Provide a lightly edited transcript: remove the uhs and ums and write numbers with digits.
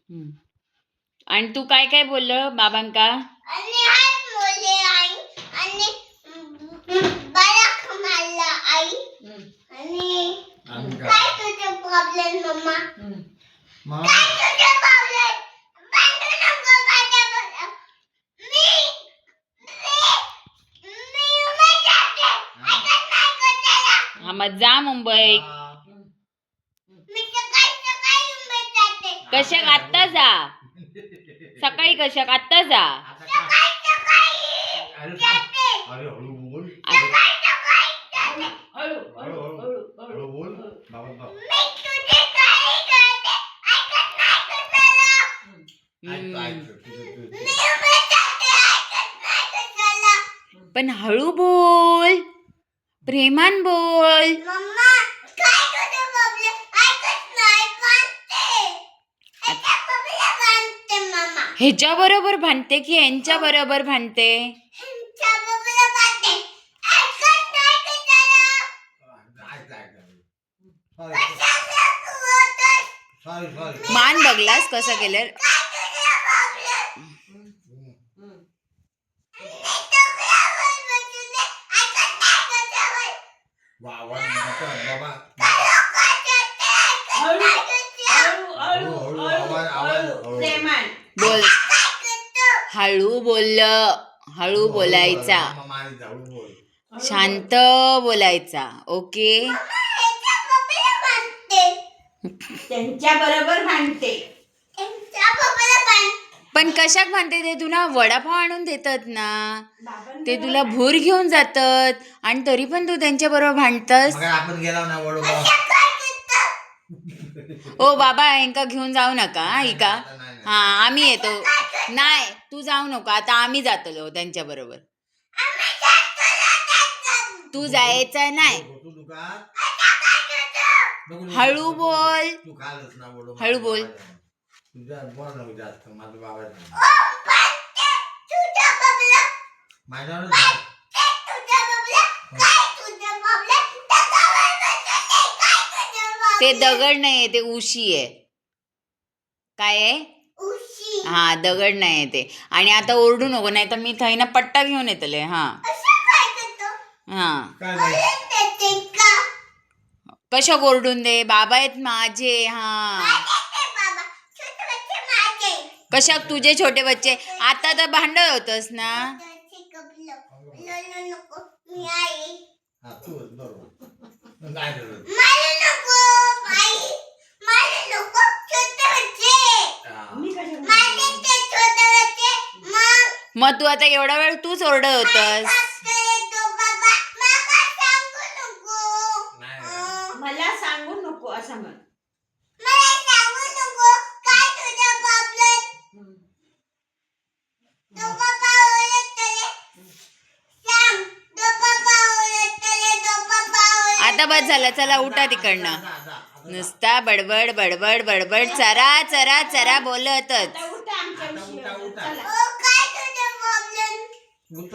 हम्म. आणि तू काय काय बोललं बाबांका? आणि हात मोडले आई आणि बाळाक मारला आई आणि काय तुझे प्रॉब्लेम मम्मा? काय तुझे प्रॉब्लेम? भांडू नको माझ्याबरोबर. मी उमेश जाते. ऐकत नाही कशाला? हा मग जा मुंबई. मी सकाळी उमेश जाते. कशाक आत्ता जा. सकाळी कशाक आत्ता जा. सकाळी जाते. अरे हळू बोल. सकाळी जाते. हळू बोल. बाबा मी तुझे काही करते. ऐकत नाही कशाला? मी उमेश जाते. ऐकत नाही कशाला? पण हळू बोल, प्रेमान बोल. मम्मा काय तुझे प्रॉब्लेम? ऐकत नाही कांते. ह्याच्या प्रॉब्लेम कांते मम्मा. ह्याच्या बरोबर भांडते की यांच्या बरोबर भांडते? ह्याच्या प्रॉब्लेम कांते. ऐकत नाही कशाला? कशाला तू बोलतोस? सॉरी मान बघलास कसं केलं? काय तुझे प्रॉब्लेम? मी तुझ्यावर बसले. ऐकत नाही कशाला? बाबा बोल. हळू बोललं, हळू बोलायचा, शांत बोलायचा. ओके. त्यांच्या बरोबर भांडते. पण कशाक भांडते ते? तुला वडापाव आणून देतात ना, ते तुला भूर घेऊन जातात आणि तरी पण तू त्यांच्या बरोबर भांडतस. आपण गेला ना वडोबा. ओ बाबा यांका घेऊन जाऊ नका इका. हा आम्ही येतो. नाही तू जाऊ नको, आता आम्ही जातलो त्यांच्या बरोबर. तू जायचं नाही. हळू बोल, तू खालच ना वडोबा. हळू बोल. तुझ्या बोल ना जास्त माझं बाबा माझ्यावर ते दगड नाहीये, ते उशी आहे. काय आहे? हा दगड नाही ते. आणि आता ओरडू नको, नाही तर मी थैना पट्टा घेऊन येतले. हा हा कशा ओरडून दे? बाबा आहेत माझे. हा कशाक तुझे छोटे बच्चे? आता तर भांडण होतस ना. मग तू आता एवढा वेळ तूच ओरडत होतस. मला सांगू नको असं म्हण. आता बस झालं, चला उठा तिकडनं. नुसता बडबड बडबड बडबड चरा चरा चरा बोलतच. आता उठा आमच्या विषयावर. चला. उत्तर